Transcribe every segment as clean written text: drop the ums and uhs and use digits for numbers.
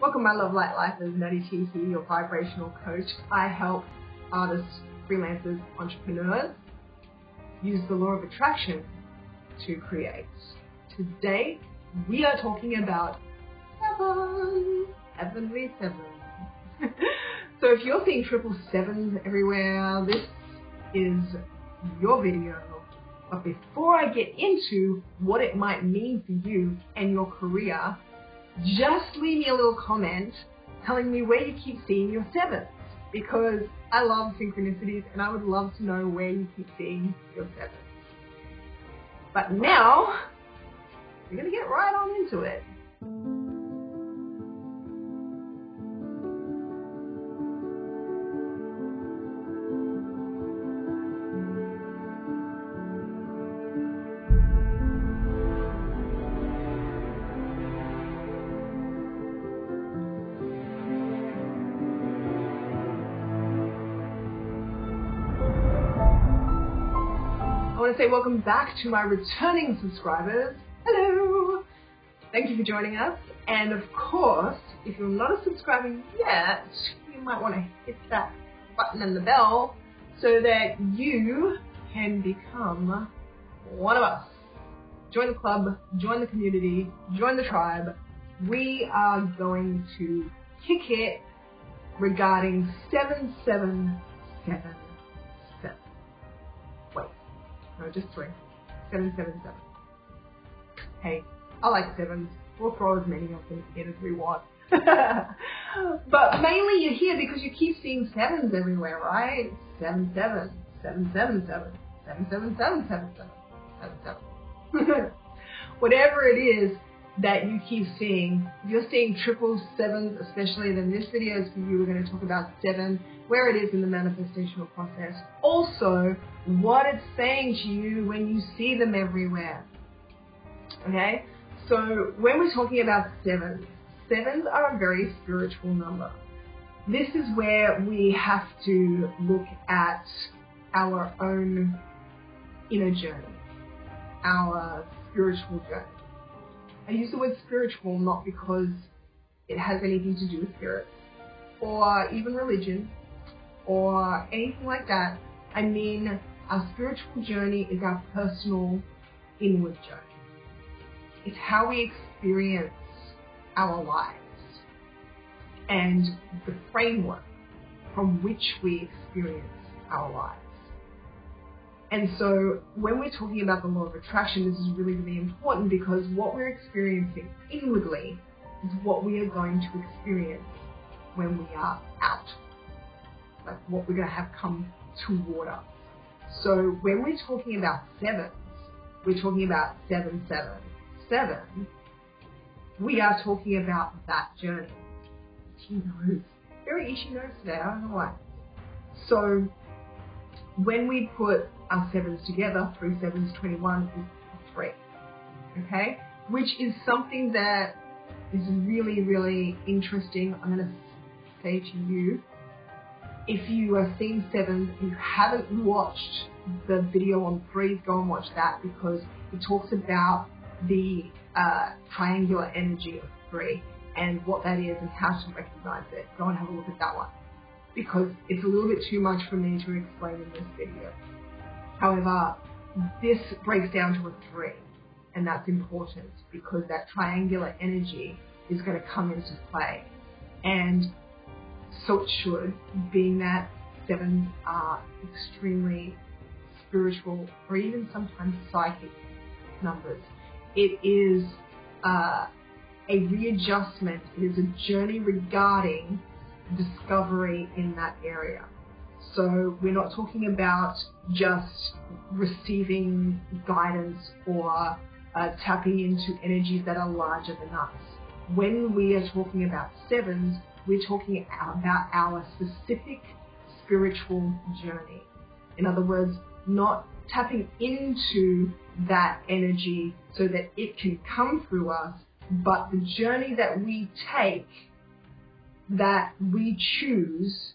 Welcome my Love Light Life as Natty TT, your vibrational coach. I help artists, freelancers, entrepreneurs use the law of attraction to create. Today, we are talking about seven, heavenly seven. So if you're seeing 777s everywhere, this is your video. But before I get into what it might mean for you and your career, just leave me a little comment telling me where you keep seeing your sevens, because I love synchronicities and I would love to know where you keep seeing your sevens. But now, we're going to get right on into it. I want to say welcome back to my returning subscribers. Hello! Thank you for joining us. And of course, if you're not a subscriber yet, you might want to hit that button and the bell so that you can become one of us. Join the club, join the community, join the tribe. We are going to kick it regarding 777. No, just 3. 777. Hey, I like sevens. We'll throw as many of them in as we want. But mainly you're here because you keep seeing sevens everywhere, right? 77, 777, 777, 777. Whatever it is that you keep seeing, if you're seeing 777s especially, then this video is for you. We're going to talk about 7, where it is in the manifestational process. Also, what it's saying to you when you see them everywhere. Okay? So when we're talking about sevens are a very spiritual number. This is where we have to look at our own inner journey, our spiritual journey. I use the word spiritual not because it has anything to do with spirits or even religion or anything like that. I mean, our spiritual journey is our personal inward journey. It's how we experience our lives and the framework from which we experience our lives. And so when we're talking about the law of attraction, this is really, really important, because what we're experiencing inwardly is what we are going to experience when we are out. Like what we're going to have come toward us. So when we're talking about sevens, we're talking about 777. We are talking about that journey. She knows. Very itchy nose today, I don't know why. So when we put our sevens together, 3 7s, 21 is 3. Okay? Which is something that is really, really interesting. I'm going to say to you, if you are seeing sevens and you haven't watched the video on 3s, go and watch that, because it talks about the triangular energy of 3 and what that is and how to recognize it. Go and have a look at that one, because it's a little bit too much for me to explain in this video. However, this breaks down to a 3, and that's important because that triangular energy is going to come into play. And so it should, being that sevens are extremely spiritual or even sometimes psychic numbers. It is a readjustment. It is a journey regarding discovery in that area. So we're not talking about just receiving guidance or tapping into energies that are larger than us. When we are talking about sevens, we're talking about our specific spiritual journey. In other words, not tapping into that energy so that it can come through us, but the journey that we take, that we choose,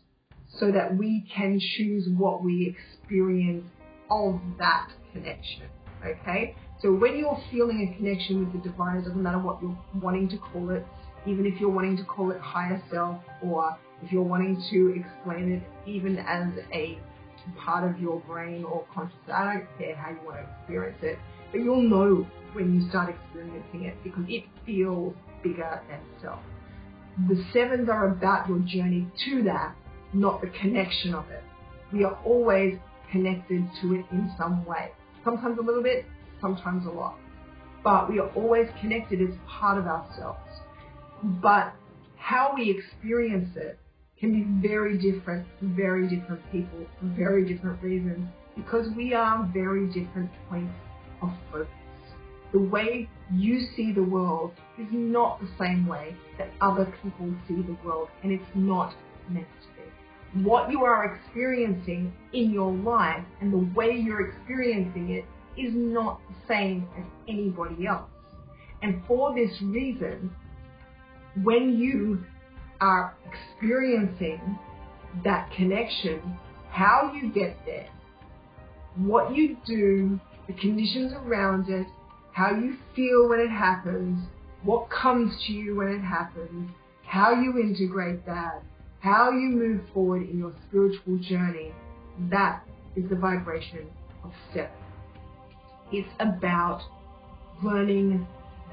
so that we can choose what we experience of that connection. Okay? So when you're feeling a connection with the divine, it doesn't matter what you're wanting to call it, even if you're wanting to call it higher self, or if you're wanting to explain it even as a part of your brain or consciousness. I don't care how you want to experience it, but you'll know when you start experiencing it because it feels bigger than self. The sevens are about your journey to that, not the connection of it. We are always connected to it in some way. Sometimes a little bit, sometimes a lot. But we are always connected as part of ourselves. But how we experience it can be very different for very different people for very different reasons, because we are very different points of focus. The way you see the world is not the same way that other people see the world, and it's not meant to be. What you are experiencing in your life and the way you're experiencing it is not the same as anybody else. And for this reason, when you are experiencing that connection, how you get there, what you do, the conditions around it, how you feel when it happens, what comes to you when it happens, how you integrate that, how you move forward in your spiritual journey, that is the vibration of 7. It's about learning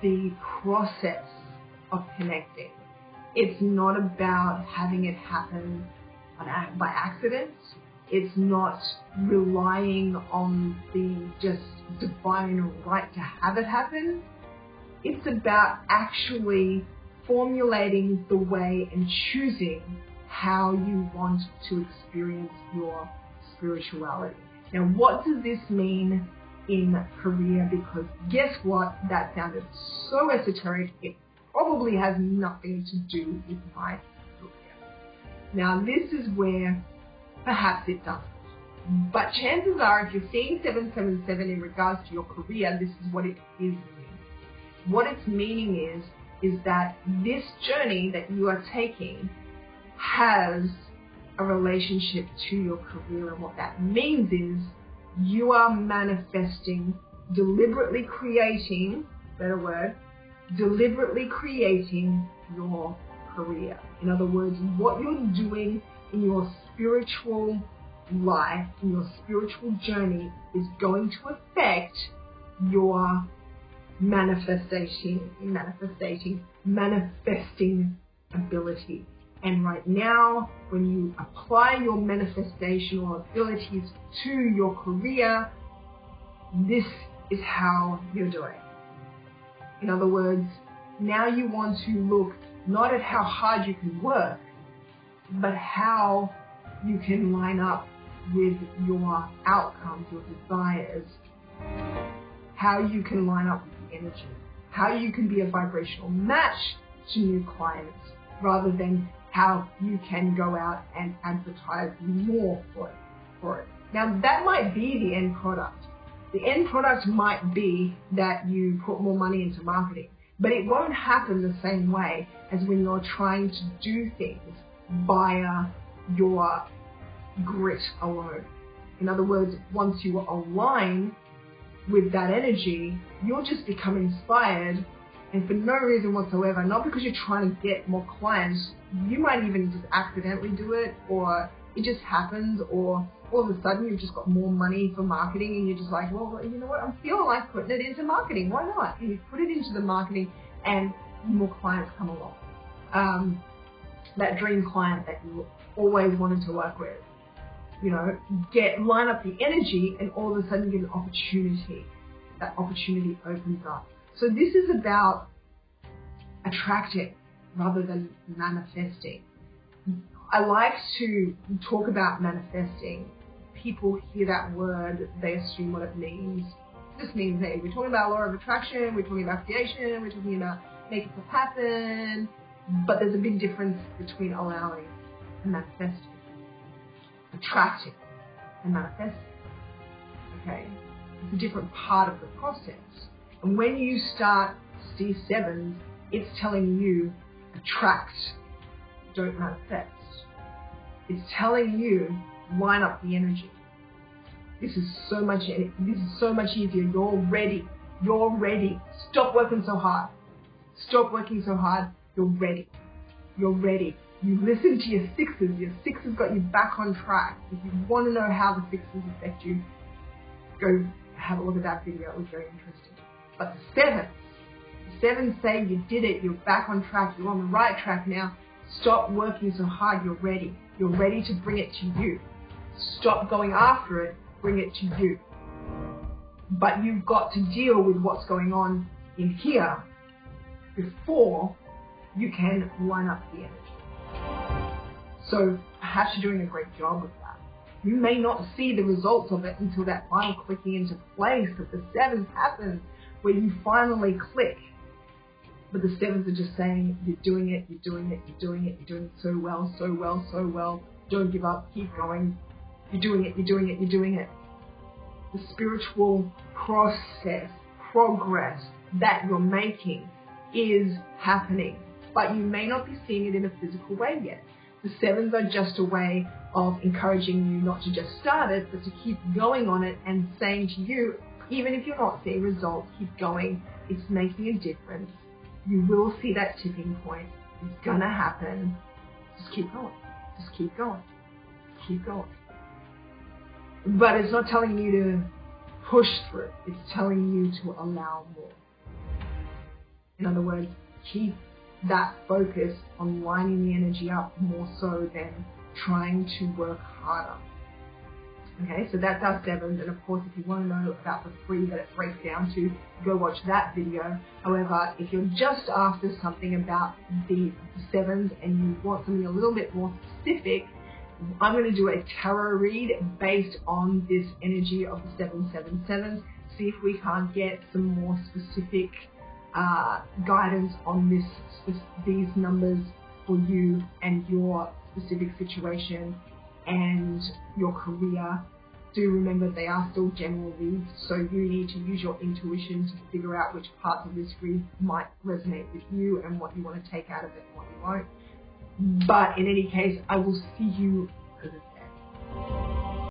the process of connecting. It's not about having it happen by accident. It's not relying on the just divine right to have it happen. It's about actually formulating the way and choosing how you want to experience your spirituality. Now, what does this mean in career? Because guess what? That sounded so esoteric. It probably has nothing to do with my career. Now, this is where perhaps it doesn't. But chances are, if you're seeing 777 in regards to your career, this is what it is meaning. What it's meaning is that this journey that you are taking has a relationship to your career. And what that means is you are manifesting, deliberately creating, better word, deliberately creating your career. In other words, what you're doing in your spiritual life, in your spiritual journey, is going to affect your manifesting ability. And right now, when you apply your manifestational abilities to your career, this is how you're doing. In other words, now you want to look not at how hard you can work, but how you can line up with your outcomes, your desires, how you can line up with the energy, how you can be a vibrational match to new clients, rather than how you can go out and advertise more for it. Now, that might be the end product. The end product might be that you put more money into marketing, but it won't happen the same way as when you're trying to do things via your grit alone. In other words, once you align with that energy, you'll just become inspired, and for no reason whatsoever, not because you're trying to get more clients. You might even just accidentally do it, or it just happens, or all of a sudden you've just got more money for marketing and you're just like, well, you know what, I'm feeling like putting it into marketing, why not? And you put it into the marketing and more clients come along. That dream client that you always wanted to work with, you know, line up the energy, and all of a sudden you get an opportunity. That opportunity opens up. So this is about attracting rather than manifesting. I like to talk about manifesting. People hear that word, they assume what it means. It just means, hey, we're talking about law of attraction, we're talking about creation, we're talking about making stuff happen. But there's a big difference between allowing and manifesting. Attracting and manifesting. Okay? It's a different part of the process. And when you start C7, it's telling you attract, don't manifest. It's telling you line up the energy. This is so much easier. You're ready. Stop working so hard. Stop working so hard. You're ready. You're ready. You listen to your sixes. Your sixes got you back on track. If you want to know how the sixes affect you, go have a look at that video. It was very interesting. But the sevens say you did it. You're back on track. You're on the right track now. Stop working so hard. You're ready. You're ready to bring it to you. Stop going after it. Bring it to you. But you've got to deal with what's going on in here before you can line up the energy. So perhaps you're doing a great job with that. You may not see the results of it until that final clicking into place, but the sevens happens where you finally click. But the sevens are just saying, you're doing it, you're doing it, you're doing it, you're doing it so well, so well, so well. Don't give up, keep going. You're doing it, you're doing it, you're doing it. The spiritual process, progress that you're making is happening, but you may not be seeing it in a physical way yet. The sevens are just a way of encouraging you not to just start it, but to keep going on it and saying to you, even if you're not seeing results, keep going. It's making a difference. You will see that tipping point. It's going to happen. Just keep going. Just keep going. Keep going. But it's not telling you to push through. It's telling you to allow more. In other words, keep that focus on lining the energy up more so than trying to work harder. Okay, so that's our sevens, and of course if you want to know about the 3 that it breaks down to, go watch that video. However, if you're just after something about the sevens and you want something a little bit more specific, I'm going to do a tarot read based on this energy of the 777s, see if we can't get some more specific guidance on these numbers for you and your specific situation and your career. Do remember they are still general reads, so you need to use your intuition to figure out which parts of this read might resonate with you and what you want to take out of it and what you won't. But in any case, I will see you, because it's